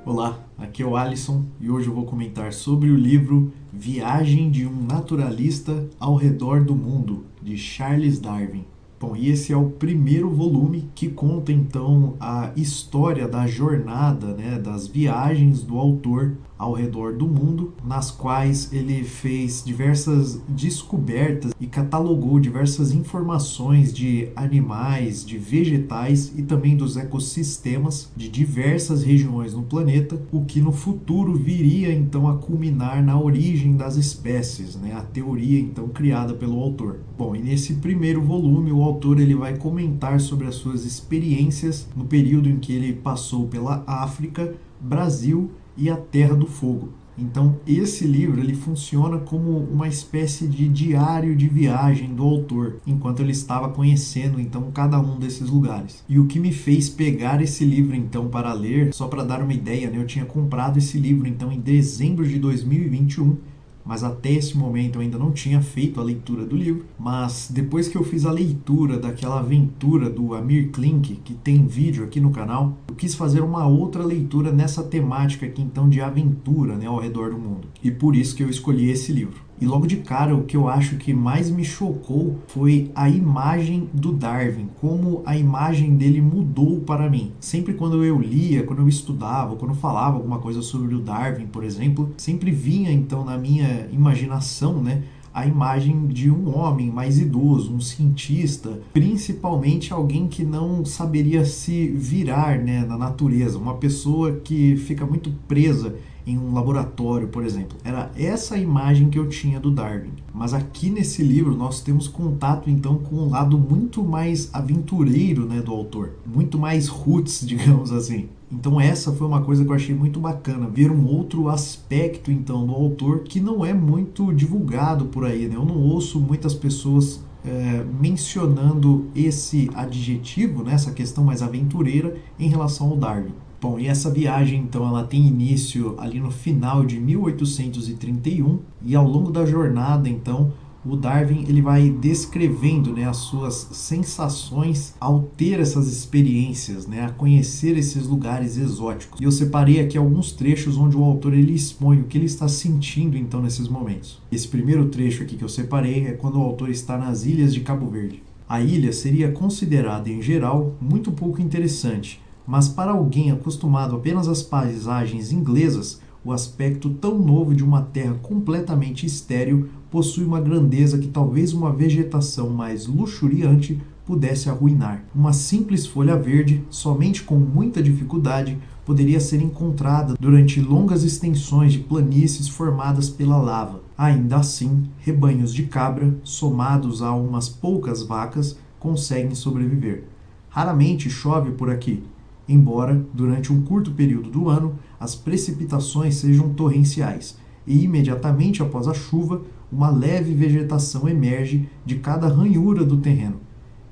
Olá, aqui é o Alisson e hoje eu vou comentar sobre o livro Viagem de um Naturalista ao Redor do Mundo, de Charles Darwin. Bom, e esse é o primeiro volume que conta então a história da jornada, das viagens do autor ao redor do mundo, nas quais ele fez diversas descobertas e catalogou diversas informações de animais, de vegetais e também dos ecossistemas de diversas regiões no planeta, o que no futuro viria então a culminar na origem das espécies, a teoria então criada pelo autor. Bom, e nesse primeiro volume o autor ele vai comentar sobre as suas experiências no período em que ele passou pela África, Brasil e a Terra do Fogo. Então, esse livro ele funciona como uma espécie de diário de viagem do autor, enquanto ele estava conhecendo então cada um desses lugares. E o que me fez pegar esse livro então para ler, só para dar uma ideia, eu tinha comprado esse livro então em dezembro de 2021, mas até esse momento eu ainda não tinha feito a leitura do livro, mas depois que eu fiz a leitura daquela aventura do Amir Klink, que tem vídeo aqui no canal, eu quis fazer uma outra leitura nessa temática aqui então de aventura, ao redor do mundo. E por isso que eu escolhi esse livro. E logo de cara, o que eu acho que mais me chocou foi a imagem do Darwin, como a imagem dele mudou para mim. Sempre quando eu lia, quando eu estudava, quando eu falava alguma coisa sobre o Darwin, por exemplo, sempre vinha então na minha imaginação, a imagem de um homem mais idoso, um cientista, principalmente alguém que não saberia se virar, na natureza, uma pessoa que fica muito presa em um laboratório, por exemplo. Era essa a imagem que eu tinha do Darwin. Mas aqui nesse livro nós temos contato então com um lado muito mais aventureiro, do autor, muito mais roots, digamos assim. Então essa foi uma coisa que eu achei muito bacana, ver um outro aspecto então do autor que não é muito divulgado por aí, Eu não ouço muitas pessoas mencionando esse adjetivo, essa questão mais aventureira em relação ao Darwin. Bom, e essa viagem então ela tem início ali no final de 1831 e ao longo da jornada então o Darwin ele vai descrevendo as suas sensações ao ter essas experiências, a conhecer esses lugares exóticos. E eu separei aqui alguns trechos onde o autor ele expõe o que ele está sentindo então nesses momentos. Esse primeiro trecho aqui que eu separei é quando o autor está nas ilhas de Cabo Verde. A ilha seria considerada em geral muito pouco interessante, mas para alguém acostumado apenas às paisagens inglesas, o aspecto tão novo de uma terra completamente estéril possui uma grandeza que talvez uma vegetação mais luxuriante pudesse arruinar. Uma simples folha verde, somente com muita dificuldade, poderia ser encontrada durante longas extensões de planícies formadas pela lava. Ainda assim, rebanhos de cabra, somados a umas poucas vacas, conseguem sobreviver. Raramente chove por aqui, embora, durante um curto período do ano, as precipitações sejam torrenciais, e imediatamente após a chuva, uma leve vegetação emerge de cada ranhura do terreno.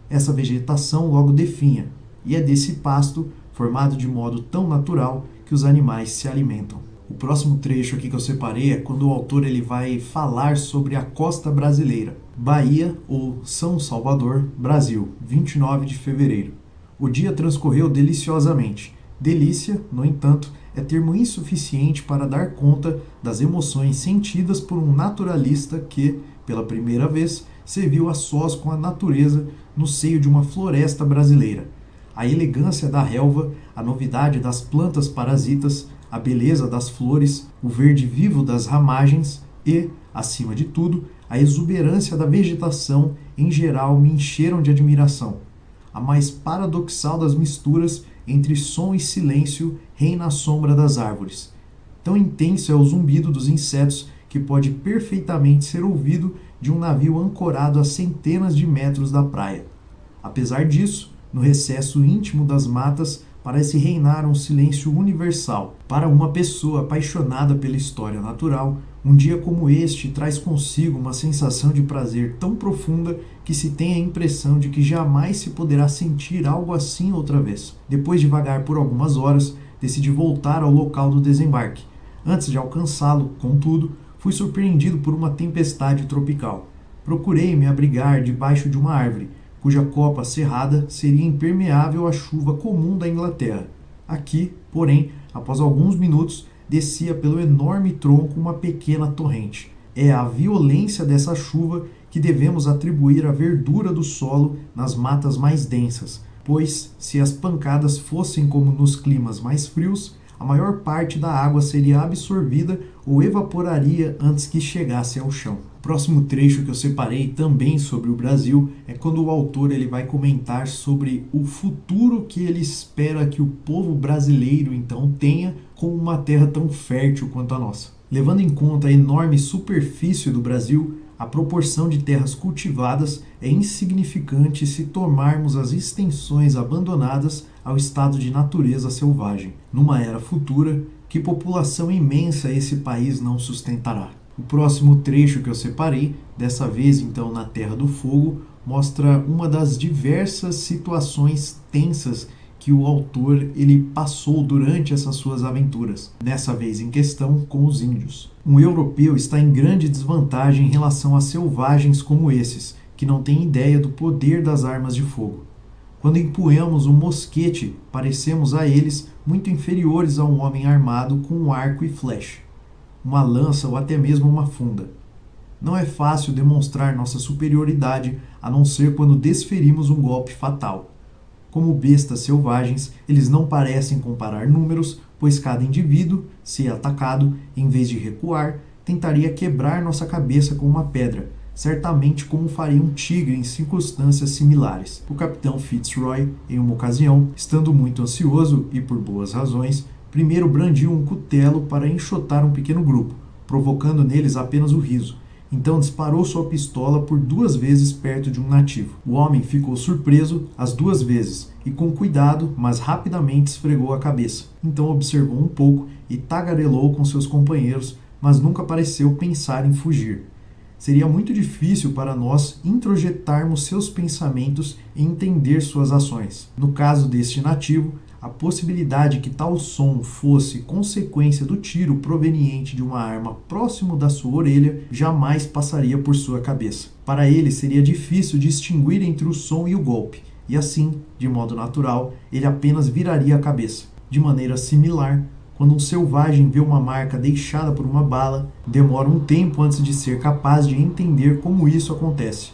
Essa vegetação logo definha, e é desse pasto, formado de modo tão natural, que os animais se alimentam. O próximo trecho aqui que eu separei é quando o autor ele vai falar sobre a costa brasileira, Bahia ou São Salvador, Brasil, 29 de fevereiro. O dia transcorreu deliciosamente. Delícia, no entanto, é termo insuficiente para dar conta das emoções sentidas por um naturalista que, pela primeira vez, se viu a sós com a natureza no seio de uma floresta brasileira. A elegância da relva, a novidade das plantas parasitas, a beleza das flores, o verde vivo das ramagens e, acima de tudo, a exuberância da vegetação em geral me encheram de admiração. A mais paradoxal das misturas entre som e silêncio reina a sombra das árvores. Tão intenso é o zumbido dos insetos que pode perfeitamente ser ouvido de um navio ancorado a centenas de metros da praia. Apesar disso, no recesso íntimo das matas parece reinar um silêncio universal. Para uma pessoa apaixonada pela história natural, um dia como este traz consigo uma sensação de prazer tão profunda que se tem a impressão de que jamais se poderá sentir algo assim outra vez. Depois de vagar por algumas horas, decidi voltar ao local do desembarque. Antes de alcançá-lo, contudo, fui surpreendido por uma tempestade tropical. Procurei me abrigar debaixo de uma árvore, cuja copa cerrada seria impermeável à chuva comum da Inglaterra. Aqui, porém, após alguns minutos, descia pelo enorme tronco uma pequena torrente. É à violência dessa chuva que devemos atribuir a verdura do solo nas matas mais densas, pois, se as pancadas fossem como nos climas mais frios, a maior parte da água seria absorvida ou evaporaria antes que chegasse ao chão. O próximo trecho que eu separei também sobre o Brasil é quando o autor ele vai comentar sobre o futuro que ele espera que o povo brasileiro então tenha com uma terra tão fértil quanto a nossa. Levando em conta a enorme superfície do Brasil, a proporção de terras cultivadas é insignificante se tomarmos as extensões abandonadas ao estado de natureza selvagem. Numa era futura, que população imensa esse país não sustentará? O próximo trecho que eu separei, dessa vez então na Terra do Fogo, mostra uma das diversas situações tensas que o autor ele passou durante essas suas aventuras, dessa vez em questão com os índios. Um europeu está em grande desvantagem em relação a selvagens como esses, que não têm ideia do poder das armas de fogo. Quando empunhamos um mosquete, parecemos a eles muito inferiores a um homem armado com um arco e flecha, uma lança ou até mesmo uma funda. Não é fácil demonstrar nossa superioridade, a não ser quando desferimos um golpe fatal. Como bestas selvagens, eles não parecem comparar números, pois cada indivíduo, se atacado, em vez de recuar, tentaria quebrar nossa cabeça com uma pedra, certamente como faria um tigre em circunstâncias similares. O capitão Fitzroy, em uma ocasião, estando muito ansioso e por boas razões, primeiro brandiu um cutelo para enxotar um pequeno grupo, provocando neles apenas o riso. Então disparou sua pistola por 2 vezes perto de um nativo. O homem ficou surpreso as 2 vezes e com cuidado, mas rapidamente esfregou a cabeça. Então observou um pouco e tagarelou com seus companheiros, mas nunca pareceu pensar em fugir. Seria muito difícil para nós introjetarmos seus pensamentos e entender suas ações. No caso deste nativo, a possibilidade que tal som fosse consequência do tiro proveniente de uma arma próximo da sua orelha jamais passaria por sua cabeça. Para ele seria difícil distinguir entre o som e o golpe, e assim, de modo natural, ele apenas viraria a cabeça. De maneira similar, quando um selvagem vê uma marca deixada por uma bala, demora um tempo antes de ser capaz de entender como isso acontece.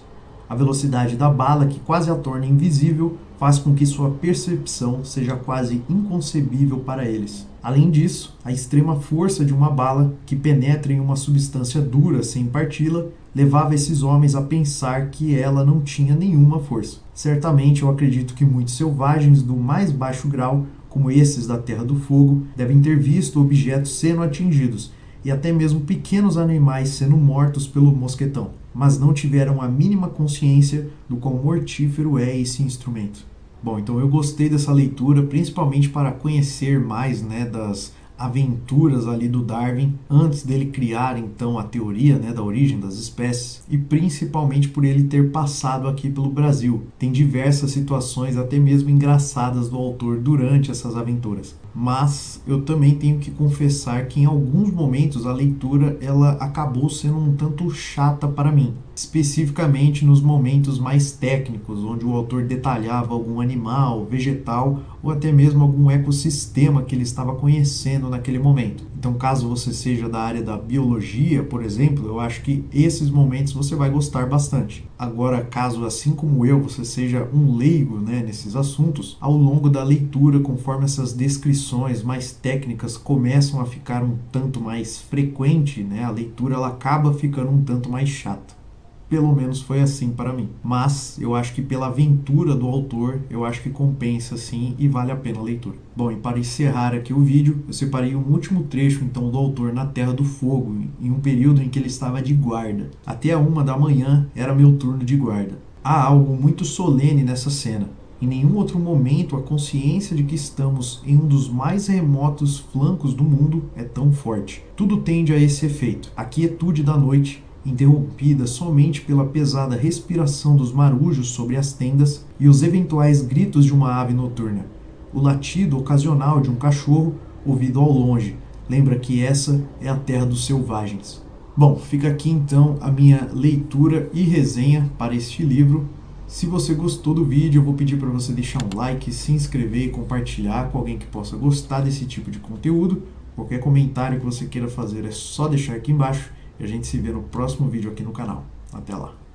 A velocidade da bala, que quase a torna invisível, faz com que sua percepção seja quase inconcebível para eles. Além disso, a extrema força de uma bala, que penetra em uma substância dura sem parti-la, levava esses homens a pensar que ela não tinha nenhuma força. Certamente eu acredito que muitos selvagens do mais baixo grau, como esses da Terra do Fogo, devem ter visto objetos sendo atingidos, e até mesmo pequenos animais sendo mortos pelo mosquetão, mas não tiveram a mínima consciência do quão mortífero é esse instrumento. Bom, então eu gostei dessa leitura, principalmente para conhecer mais, das aventuras ali do Darwin, antes dele criar então a teoria, da origem das espécies, e principalmente por ele ter passado aqui pelo Brasil. Tem diversas situações, até mesmo engraçadas, do autor durante essas aventuras. Mas eu também tenho que confessar que em alguns momentos a leitura ela acabou sendo um tanto chata para mim, especificamente nos momentos mais técnicos, onde o autor detalhava algum animal, vegetal ou até mesmo algum ecossistema que ele estava conhecendo naquele momento. Então, caso você seja da área da biologia, por exemplo, eu acho que esses momentos você vai gostar bastante. Agora, caso assim como eu, você seja um leigo, nesses assuntos, ao longo da leitura, conforme essas descrições mais técnicas começam a ficar um tanto mais frequente, a leitura ela acaba ficando um tanto mais chata. Pelo menos foi assim para mim. Mas eu acho que pela aventura do autor, eu acho que compensa sim e vale a pena a leitura. Bom, e para encerrar aqui o vídeo, eu separei um último trecho então do autor na Terra do Fogo, em um período em que ele estava de guarda. Até a 1 da manhã era meu turno de guarda. Há algo muito solene nessa cena. Em nenhum outro momento a consciência de que estamos em um dos mais remotos flancos do mundo é tão forte. Tudo tende a esse efeito. A quietude da noite, interrompida somente pela pesada respiração dos marujos sobre as tendas e os eventuais gritos de uma ave noturna. O latido ocasional de um cachorro, ouvido ao longe, lembra que essa é a terra dos selvagens. Bom, fica aqui então a minha leitura e resenha para este livro. Se você gostou do vídeo, eu vou pedir para você deixar um like, se inscrever e compartilhar com alguém que possa gostar desse tipo de conteúdo. Qualquer comentário que você queira fazer é só deixar aqui embaixo e a gente se vê no próximo vídeo aqui no canal. Até lá!